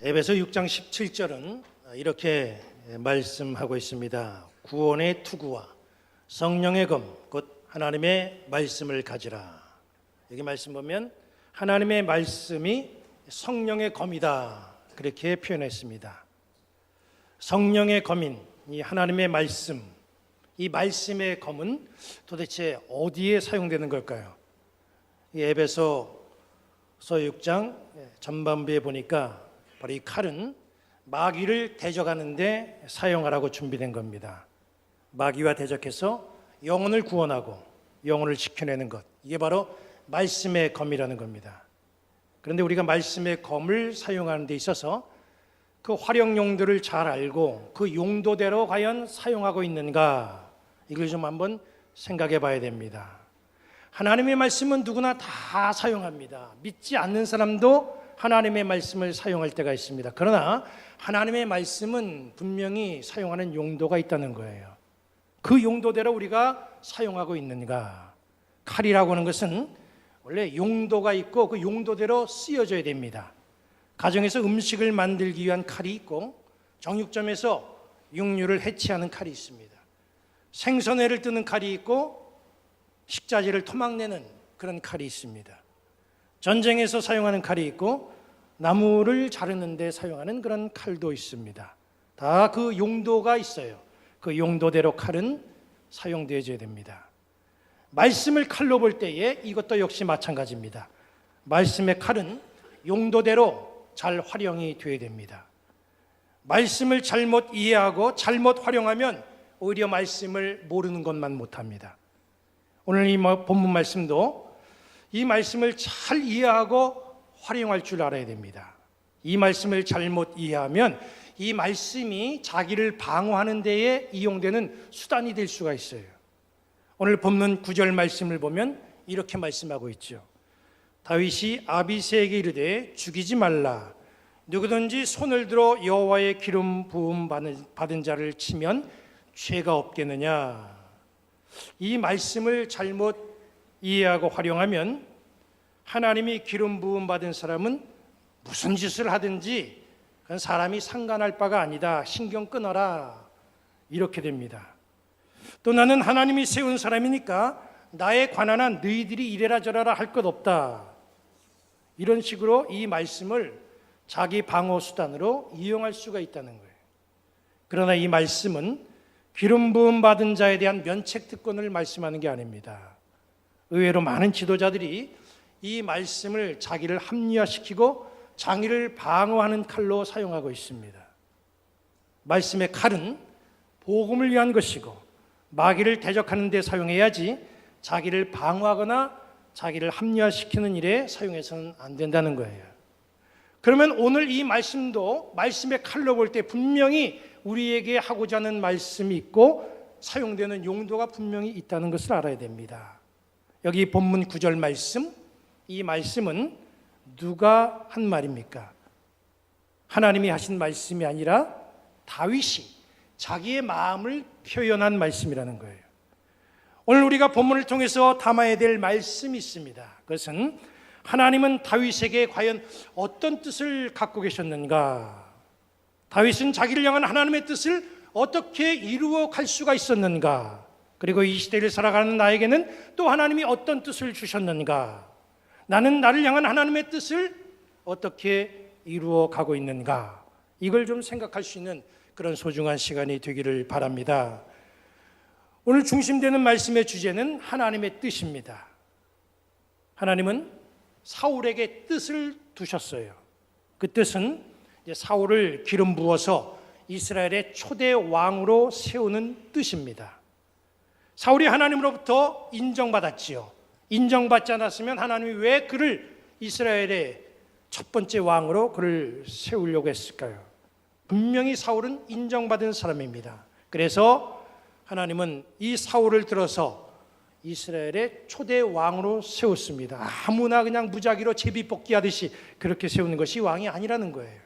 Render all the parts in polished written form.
에베소 6장 17절은 이렇게 말씀하고 있습니다. 구원의 투구와 성령의 검, 곧 하나님의 말씀을 가지라. 여기 말씀 보면 하나님의 말씀이 성령의 검이다, 그렇게 표현했습니다. 성령의 검인 이 하나님의 말씀, 이 말씀의 검은 도대체 어디에 사용되는 걸까요? 이 에베소서 6장 전반부에 보니까 바로 이 칼은 마귀를 대적하는 데 사용하라고 준비된 겁니다. 마귀와 대적해서 영혼을 구원하고 영혼을 지켜내는 것, 이게 바로 말씀의 검이라는 겁니다. 그런데 우리가 말씀의 검을 사용하는 데 있어서 그 활용용도를 잘 알고 그 용도대로 과연 사용하고 있는가, 이걸 좀 한번 생각해 봐야 됩니다. 하나님의 말씀은 누구나 다 사용합니다. 믿지 않는 사람도 하나님의 말씀을 사용할 때가 있습니다. 그러나 하나님의 말씀은 분명히 사용하는 용도가 있다는 거예요. 그 용도대로 우리가 사용하고 있는가? 칼이라고 하는 것은 원래 용도가 있고 그 용도대로 쓰여져야 됩니다. 가정에서 음식을 만들기 위한 칼이 있고, 정육점에서 육류를 해치하는 칼이 있습니다. 생선회를 뜨는 칼이 있고, 식자재를 토막내는 그런 칼이 있습니다. 전쟁에서 사용하는 칼이 있고, 나무를 자르는 데 사용하는 그런 칼도 있습니다. 다 그 용도가 있어요. 그 용도대로 칼은 사용되어야 됩니다. 말씀을 칼로 볼 때에 이것도 역시 마찬가지입니다. 말씀의 칼은 용도대로 잘 활용이 되어야 됩니다. 말씀을 잘못 이해하고 잘못 활용하면 오히려 말씀을 모르는 것만 못합니다. 오늘 이 본문 말씀도 이 말씀을 잘 이해하고 활용할 줄 알아야 됩니다. 이 말씀을 잘못 이해하면 이 말씀이 자기를 방어하는 데에 이용되는 수단이 될 수가 있어요. 오늘 본문 9절 말씀을 보면 이렇게 말씀하고 있죠. 다윗이 아비새에게 이르되 죽이지 말라. 누구든지 손을 들어 여호와의 기름 부음 받은 자를 치면 죄가 없겠느냐. 이 말씀을 잘못 이해하고 활용하면 하나님이 기름 부음 받은 사람은 무슨 짓을 하든지 그건 사람이 상관할 바가 아니다, 신경 끊어라, 이렇게 됩니다. 또 나는 하나님이 세운 사람이니까 나에 관한 한 너희들이 이래라 저래라 할 것 없다, 이런 식으로 이 말씀을 자기 방어 수단으로 이용할 수가 있다는 거예요. 그러나 이 말씀은 기름 부음 받은 자에 대한 면책 특권을 말씀하는 게 아닙니다. 의외로 많은 지도자들이 이 말씀을 자기를 합리화시키고 자기를 방어하는 칼로 사용하고 있습니다. 말씀의 칼은 복음을 위한 것이고 마귀를 대적하는 데 사용해야지 자기를 방어하거나 자기를 합리화시키는 일에 사용해서는 안 된다는 거예요. 그러면 오늘 이 말씀도 말씀의 칼로 볼 때 분명히 우리에게 하고자 하는 말씀이 있고 사용되는 용도가 분명히 있다는 것을 알아야 됩니다. 여기 본문 9절 말씀, 이 말씀은 누가 한 말입니까? 하나님이 하신 말씀이 아니라 다윗이 자기의 마음을 표현한 말씀이라는 거예요. 오늘 우리가 본문을 통해서 담아야 될 말씀이 있습니다. 그것은 하나님은 다윗에게 과연 어떤 뜻을 갖고 계셨는가? 다윗은 자기를 향한 하나님의 뜻을 어떻게 이루어 갈 수가 있었는가? 그리고 이 시대를 살아가는 나에게는 또 하나님이 어떤 뜻을 주셨는가? 나는 나를 향한 하나님의 뜻을 어떻게 이루어 가고 있는가? 이걸 좀 생각할 수 있는 그런 소중한 시간이 되기를 바랍니다. 오늘 중심되는 말씀의 주제는 하나님의 뜻입니다. 하나님은 사울에게 뜻을 두셨어요. 그 뜻은 사울을 기름 부어서 이스라엘의 초대 왕으로 세우는 뜻입니다. 사울이 하나님으로부터 인정받았지요. 인정받지 않았으면 하나님이 왜 그를 이스라엘의 첫 번째 왕으로 그를 세우려고 했을까요? 분명히 사울은 인정받은 사람입니다. 그래서 하나님은 이 사울을 들어서 이스라엘의 초대 왕으로 세웠습니다. 아무나 그냥 무작위로 제비뽑기 하듯이 그렇게 세우는 것이 왕이 아니라는 거예요.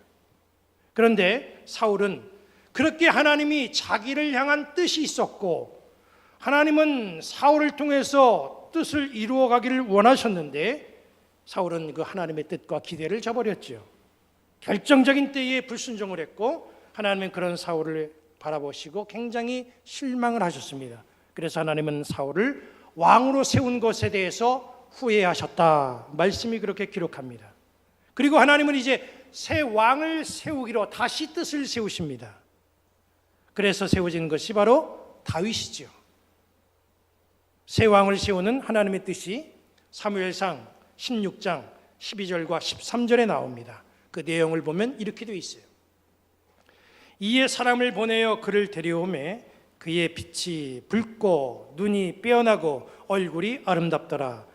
그런데 사울은 그렇게 하나님이 자기를 향한 뜻이 있었고 하나님은 사울을 통해서 뜻을 이루어 가기를 원하셨는데 사울은 그 하나님의 뜻과 기대를 저버렸죠. 결정적인 때에 불순종을 했고 하나님은 그런 사울을 바라보시고 굉장히 실망을 하셨습니다. 그래서 하나님은 사울을 왕으로 세운 것에 대해서 후회하셨다. 말씀이 그렇게 기록합니다. 그리고 하나님은 이제 새 왕을 세우기로 다시 뜻을 세우십니다. 그래서 세워진 것이 바로 다윗이죠. 새 왕을 세우는 하나님의 뜻이 사무엘상 16장 12절과 13절에 나옵니다. 그 내용을 보면 이렇게 되어 있어요. 이에 사람을 보내어 그를 데려오매 그의 빛이 붉고 눈이 빼어나고 얼굴이 아름답더라.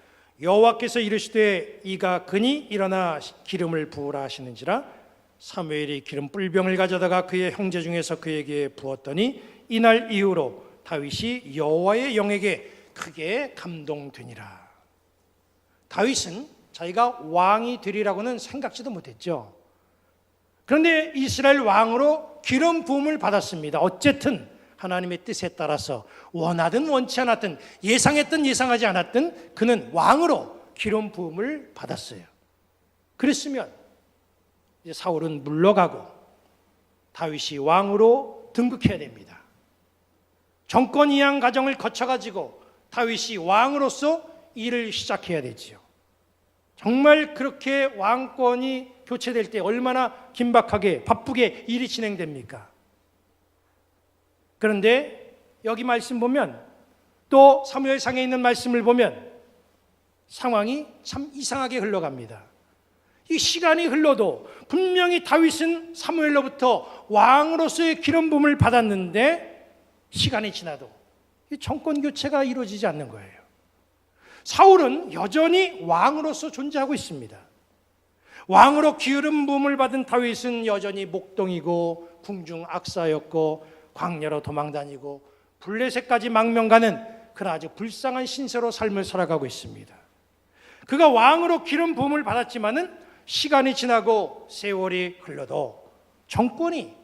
여호와께서 이르시되 이가 그니 일어나 기름을 부으라 하시는지라. 사무엘이 기름 뿔병을 가져다가 그의 형제 중에서 그에게 부었더니 이날 이후로 다윗이 여호와의 영에게 크게 감동되니라. 다윗은 자기가 왕이 되리라고는 생각지도 못했죠. 그런데 이스라엘 왕으로 기름 부음을 받았습니다. 어쨌든 하나님의 뜻에 따라서 원하든 원치 않았든 예상했든 예상하지 않았든 그는 왕으로 기름 부음을 받았어요. 그랬으면 이제 사울은 물러가고 다윗이 왕으로 등극해야 됩니다. 정권 이양 과정을 거쳐가지고 다윗이 왕으로서 일을 시작해야 되지요. 정말 그렇게 왕권이 교체될 때 얼마나 긴박하게 바쁘게 일이 진행됩니까? 그런데 여기 말씀 보면 또 사무엘상에 있는 말씀을 보면 상황이 참 이상하게 흘러갑니다. 이 시간이 흘러도 분명히 다윗은 사무엘로부터 왕으로서의 기름 부음을 받았는데 시간이 지나도 이 정권 교체가 이루어지지 않는 거예요. 사울은 여전히 왕으로서 존재하고 있습니다. 왕으로 기름 부음을 받은 다윗은 여전히 목동이고 궁중 악사였고 광야로 도망다니고 블레셋까지 망명가는 그런 아주 불쌍한 신세로 삶을 살아가고 있습니다. 그가 왕으로 기름 부음을 받았지만은 시간이 지나고 세월이 흘러도 정권이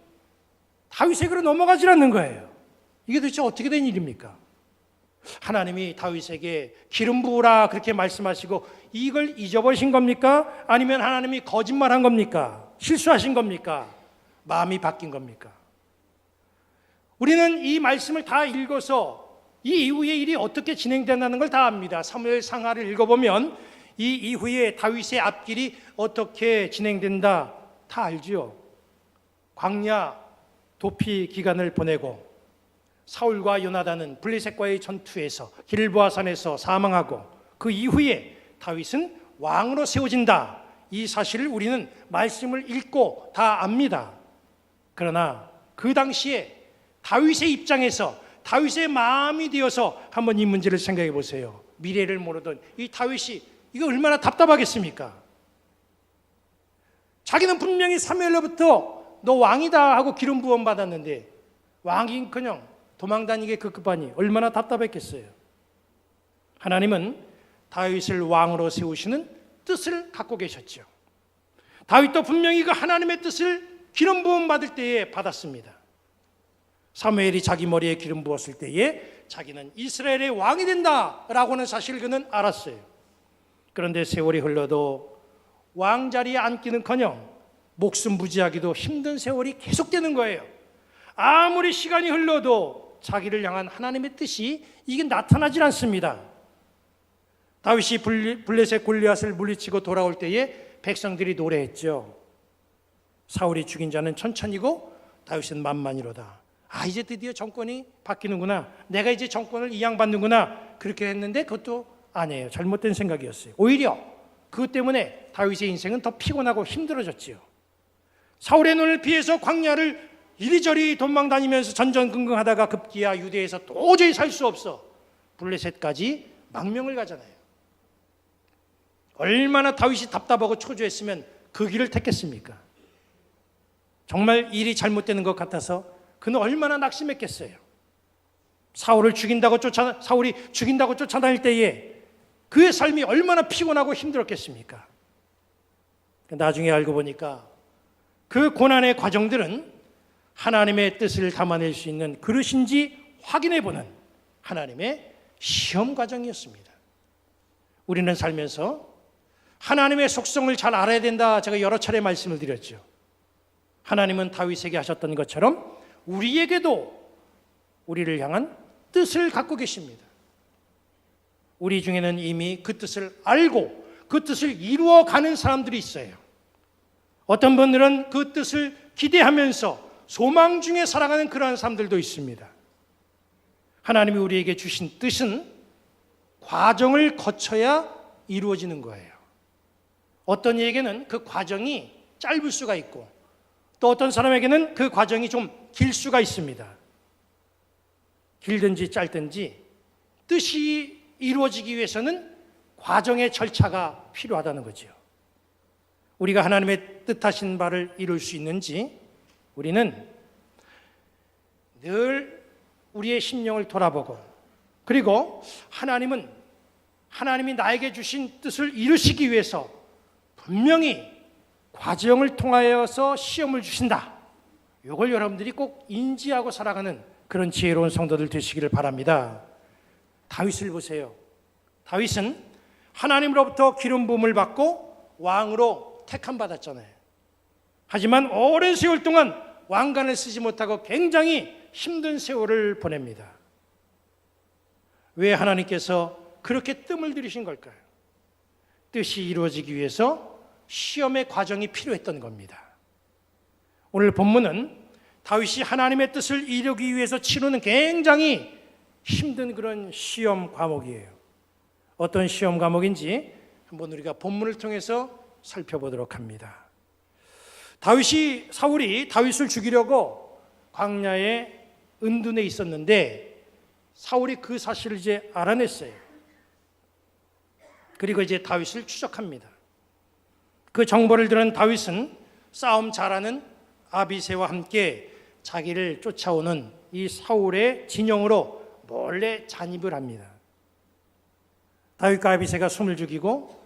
다윗에게로 넘어가질 않는 거예요. 이게 도대체 어떻게 된 일입니까? 하나님이 다윗에게 기름 부으라 그렇게 말씀하시고 이걸 잊어버리신 겁니까? 아니면 하나님이 거짓말한 겁니까? 실수하신 겁니까? 마음이 바뀐 겁니까? 우리는 이 말씀을 다 읽어서 이 이후의 일이 어떻게 진행된다는 걸 다 압니다. 사무엘 상하를 읽어보면 이 이후에 다윗의 앞길이 어떻게 진행된다 다 알죠. 광야 도피 기간을 보내고 사울과 요나단은 블레셋과의 전투에서 길보아산에서 사망하고 그 이후에 다윗은 왕으로 세워진다. 이 사실을 우리는 말씀을 읽고 다 압니다. 그러나 그 당시에 다윗의 입장에서 다윗의 마음이 되어서 한번 이 문제를 생각해 보세요. 미래를 모르던 이 다윗이 이거 얼마나 답답하겠습니까? 자기는 분명히 사무엘로부터 너 왕이다 하고 기름 부음 받았는데 왕인커녕 도망다니게 급급하니 얼마나 답답했겠어요. 하나님은 다윗을 왕으로 세우시는 뜻을 갖고 계셨죠. 다윗도 분명히 그 하나님의 뜻을 기름 부음 받을 때에 받았습니다. 사무엘이 자기 머리에 기름 부었을 때에 자기는 이스라엘의 왕이 된다라고는 사실 그는 알았어요. 그런데 세월이 흘러도 왕자리에 앉기는커녕 목숨 부지하기도 힘든 세월이 계속되는 거예요. 아무리 시간이 흘러도 자기를 향한 하나님의 뜻이 이게 나타나질 않습니다. 다윗이 블레셋 골리앗을 물리치고 돌아올 때에 백성들이 노래했죠. 사울이 죽인 자는 천천히고 다윗은 만만이로다. 아, 이제 드디어 정권이 바뀌는구나. 내가 이제 정권을 이양받는구나. 그렇게 했는데 그것도 아니에요. 잘못된 생각이었어요. 오히려 그것 때문에 다윗의 인생은 더 피곤하고 힘들어졌지요. 사울의 눈을 피해서 광야를 이리저리 도망다니면서 전전긍긍하다가 급기야 유대에서 도저히 살 수 없어 블레셋까지 망명을 가잖아요. 얼마나 다윗이 답답하고 초조했으면 그 길을 택했습니까? 정말 일이 잘못되는 것 같아서 그는 얼마나 낙심했겠어요. 사울이 죽인다고 쫓아다닐 때에 그의 삶이 얼마나 피곤하고 힘들었겠습니까? 나중에 알고 보니까 그 고난의 과정들은 하나님의 뜻을 담아낼 수 있는 그릇인지 확인해보는 하나님의 시험 과정이었습니다. 우리는 살면서 하나님의 속성을 잘 알아야 된다. 제가 여러 차례 말씀을 드렸죠. 하나님은 다윗에게 하셨던 것처럼 우리에게도 우리를 향한 뜻을 갖고 계십니다. 우리 중에는 이미 그 뜻을 알고 그 뜻을 이루어가는 사람들이 있어요. 어떤 분들은 그 뜻을 기대하면서 소망 중에 살아가는 그러한 사람들도 있습니다. 하나님이 우리에게 주신 뜻은 과정을 거쳐야 이루어지는 거예요. 어떤 이에게는 그 과정이 짧을 수가 있고 또 어떤 사람에게는 그 과정이 좀 길 수가 있습니다. 길든지 짧든지 뜻이 이루어지기 위해서는 과정의 절차가 필요하다는 거죠. 우리가 하나님의 뜻하신 바를 이룰 수 있는지 우리는 늘 우리의 심령을 돌아보고 그리고 하나님이 나에게 주신 뜻을 이루시기 위해서 분명히 과정을 통하여서 시험을 주신다. 이걸 여러분들이 꼭 인지하고 살아가는 그런 지혜로운 성도들 되시기를 바랍니다. 다윗을 보세요. 다윗은 하나님으로부터 기름 부음을 받고 왕으로 택함 받았잖아요. 하지만 오랜 세월 동안 왕관을 쓰지 못하고 굉장히 힘든 세월을 보냅니다. 왜 하나님께서 그렇게 뜸을 들이신 걸까요? 뜻이 이루어지기 위해서 시험의 과정이 필요했던 겁니다. 오늘 본문은 다윗이 하나님의 뜻을 이루기 위해서 치르는 굉장히 힘든 그런 시험 과목이에요. 어떤 시험 과목인지 한번 우리가 본문을 통해서 살펴보도록 합니다. 사울이 다윗을 죽이려고 광야에 은둔에 있었는데 사울이 그 사실을 이제 알아냈어요. 그리고 이제 다윗을 추적합니다. 그 정보를 들은 다윗은 싸움 잘하는 아비새와 함께 자기를 쫓아오는 이 사울의 진영으로 몰래 잔입을 합니다. 다윗과 아비새가 숨을 죽이고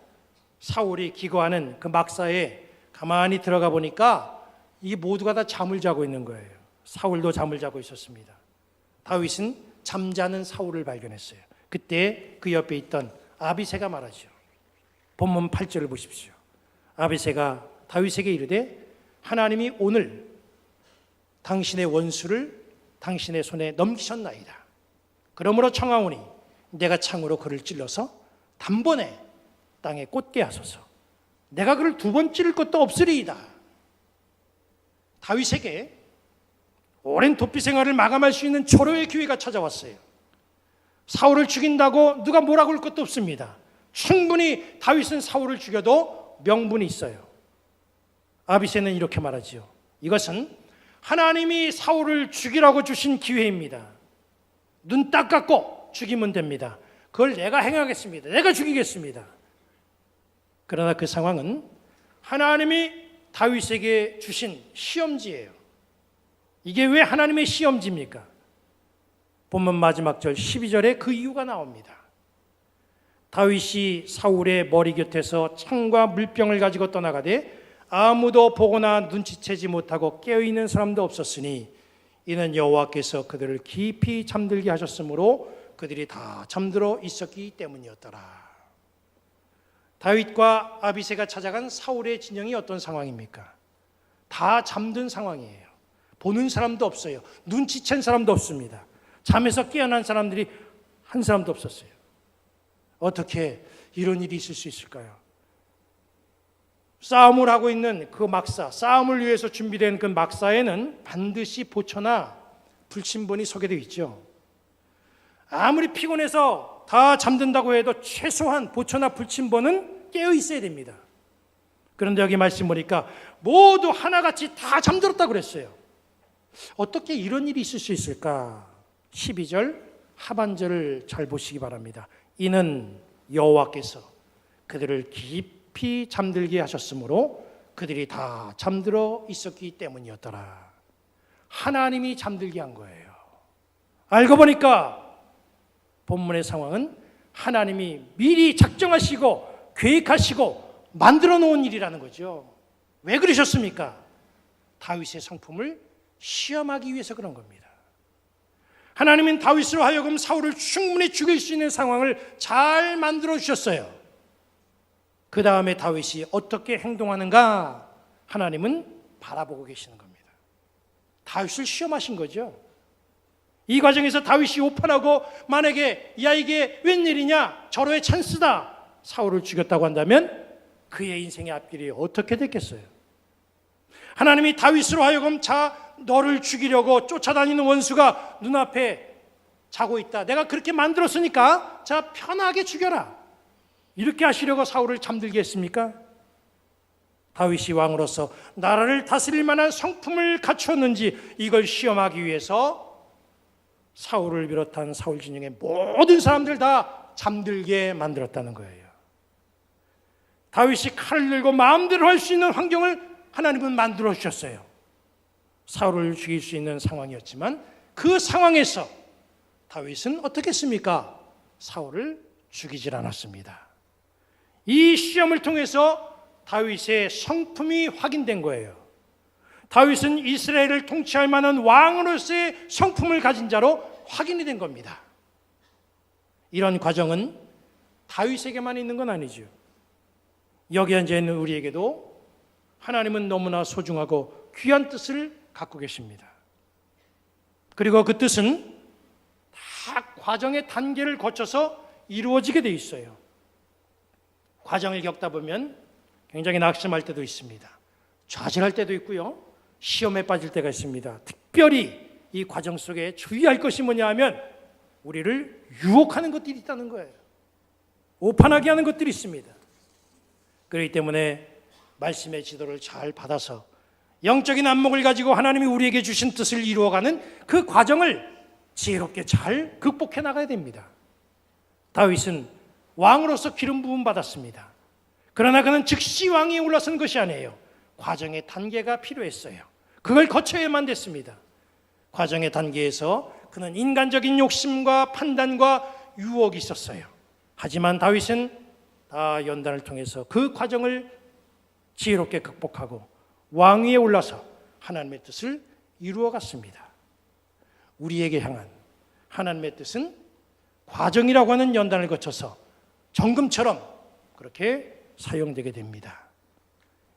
사울이 기거하는 그 막사에 가만히 들어가 보니까 이 모두가 다 잠을 자고 있는 거예요. 사울도 잠을 자고 있었습니다. 다윗은 잠자는 사울을 발견했어요. 그때 그 옆에 있던 아비새가 말하죠. 본문 8절을 보십시오. 아비새가 다윗에게 이르되 하나님이 오늘 당신의 원수를 당신의 손에 넘기셨나이다. 그러므로 청하오니 내가 창으로 그를 찔러서 단번에 땅에 꽂게 하소서. 내가 그를 두 번 찌를 것도 없으리이다. 다윗에게 오랜 도피 생활을 마감할 수 있는 초로의 기회가 찾아왔어요. 사울을 죽인다고 누가 뭐라고 할 것도 없습니다. 충분히 다윗은 사울을 죽여도 명분이 있어요. 아비새는 이렇게 말하지요. 이것은 하나님이 사울을 죽이라고 주신 기회입니다. 눈 딱 감고 죽이면 됩니다. 그걸 내가 행하겠습니다. 내가 죽이겠습니다. 그러나 그 상황은 하나님이 다윗에게 주신 시험지예요. 이게 왜 하나님의 시험지입니까? 본문 마지막 절 12절에 그 이유가 나옵니다. 다윗이 사울의 머리 곁에서 창과 물병을 가지고 떠나가되 아무도 보거나 눈치채지 못하고 깨어있는 사람도 없었으니 이는 여호와께서 그들을 깊이 잠들게 하셨으므로 그들이 다 잠들어 있었기 때문이었더라. 다윗과 아비새가 찾아간 사울의 진영이 어떤 상황입니까? 다 잠든 상황이에요. 보는 사람도 없어요. 눈치챈 사람도 없습니다. 잠에서 깨어난 사람들이 한 사람도 없었어요. 어떻게 이런 일이 있을 수 있을까요? 싸움을 하고 있는 그 막사, 싸움을 위해서 준비된 그 막사에는 반드시 보초나 불침번이 소개되어 있죠. 아무리 피곤해서 다 잠든다고 해도 최소한 보초나 불침번은 깨어 있어야 됩니다. 그런데 여기 말씀 보니까 모두 하나같이 다 잠들었다고 그랬어요. 어떻게 이런 일이 있을 수 있을까? 12절 하반절을 잘 보시기 바랍니다. 이는 여호와께서 그들을 깊이 잠들게 하셨으므로 그들이 다 잠들어 있었기 때문이었더라. 하나님이 잠들게 한 거예요. 알고 보니까 본문의 상황은 하나님이 미리 작정하시고 계획하시고 만들어 놓은 일이라는 거죠. 왜 그러셨습니까? 다윗의 성품을 시험하기 위해서 그런 겁니다. 하나님은 다윗으로 하여금 사울을 충분히 죽일 수 있는 상황을 잘 만들어 주셨어요. 그 다음에 다윗이 어떻게 행동하는가 하나님은 바라보고 계시는 겁니다. 다윗을 시험하신 거죠. 이 과정에서 다윗이 오판하고 만약에 야 이게 웬일이냐, 절호의 찬스다, 사울을 죽였다고 한다면 그의 인생의 앞길이 어떻게 됐겠어요? 하나님이 다윗으로 하여금 자 너를 죽이려고 쫓아다니는 원수가 눈앞에 자고 있다, 내가 그렇게 만들었으니까 자 편하게 죽여라, 이렇게 하시려고 사울을 잠들게 했습니까? 다윗이 왕으로서 나라를 다스릴 만한 성품을 갖추었는지 이걸 시험하기 위해서 사울을 비롯한 사울 진영의 모든 사람들 다 잠들게 만들었다는 거예요. 다윗이 칼을 들고 마음대로 할 수 있는 환경을 하나님은 만들어 주셨어요. 사울을 죽일 수 있는 상황이었지만 그 상황에서 다윗은 어떻게 했습니까? 사울을 죽이질 않았습니다. 이 시험을 통해서 다윗의 성품이 확인된 거예요. 다윗은 이스라엘을 통치할 만한 왕으로서의 성품을 가진 자로 확인이 된 겁니다. 이런 과정은 다윗에게만 있는 건 아니죠. 여기 앉아 있는 우리에게도 하나님은 너무나 소중하고 귀한 뜻을 갖고 계십니다. 그리고 그 뜻은 다 과정의 단계를 거쳐서 이루어지게 돼 있어요. 과정을 겪다 보면 굉장히 낙심할 때도 있습니다. 좌절할 때도 있고요. 시험에 빠질 때가 있습니다. 특별히 이 과정 속에 주의할 것이 뭐냐 하면 우리를 유혹하는 것들이 있다는 거예요. 오판하게 하는 것들이 있습니다. 그렇기 때문에 말씀의 지도를 잘 받아서 영적인 안목을 가지고 하나님이 우리에게 주신 뜻을 이루어가는 그 과정을 지혜롭게 잘 극복해 나가야 됩니다. 다윗은 왕으로서 기름 부음 받았습니다. 그러나 그는 즉시 왕위에 올라선 것이 아니에요. 과정의 단계가 필요했어요. 그걸 거쳐야만 됐습니다. 과정의 단계에서 그는 인간적인 욕심과 판단과 유혹이 있었어요. 하지만 다윗은 다 연단을 통해서 그 과정을 지혜롭게 극복하고 왕위에 올라서 하나님의 뜻을 이루어갔습니다. 우리에게 향한 하나님의 뜻은 과정이라고 하는 연단을 거쳐서 정금처럼 그렇게 사용되게 됩니다.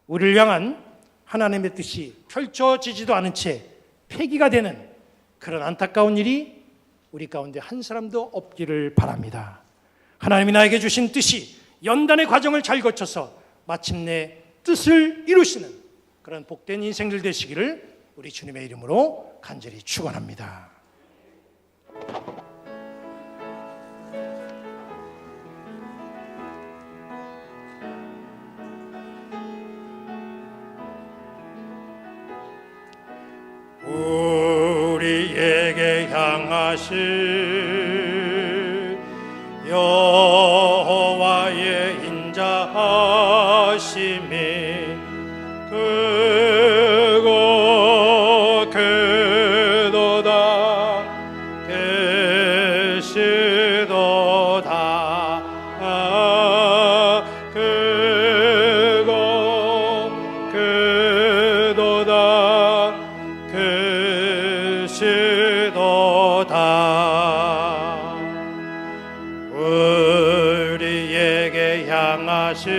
우리를 향한 하나님의 뜻이 펼쳐지지도 않은 채 폐기가 되는 그런 안타까운 일이 우리 가운데 한 사람도 없기를 바랍니다. 하나님이 나에게 주신 뜻이 연단의 과정을 잘 거쳐서 마침내 뜻을 이루시는 그런 복된 인생들 되시기를 우리 주님의 이름으로 간절히 축원합니다. 우리에게 향하신 여호와의 인자하심이 크고 크도다 계시도다 크고 크도다 계시도다 우리에게 향하신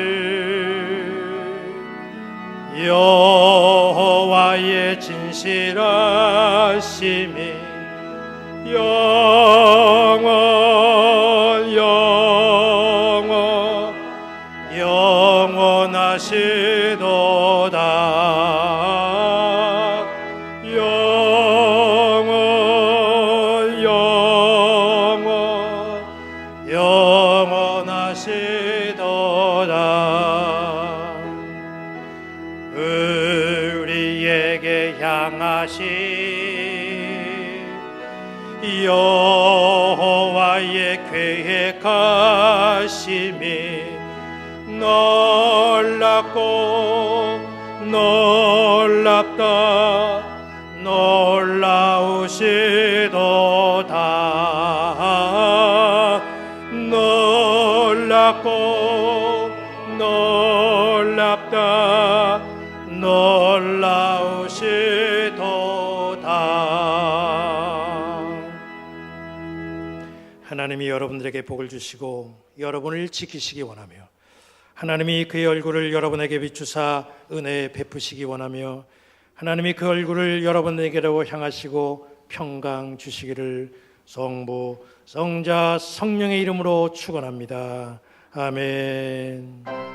여호와의 진실하심이 영원하시도다 영원하시도다 우리에게 향하신 여호와의 계획하심이 놀랍고 놀랍다 놀라우시도다 놀랍고 놀랍다 놀라우시도다. 하나님이 여러분들에게 복을 주시고 여러분을 지키시기 원하며 하나님이 그의 얼굴을 여러분에게 비추사 은혜 베푸시기 원하며 하나님이 그 얼굴을 여러분에게로 향하시고 평강 주시기를 성부, 성자, 성령의 이름으로 축원합니다. 아멘.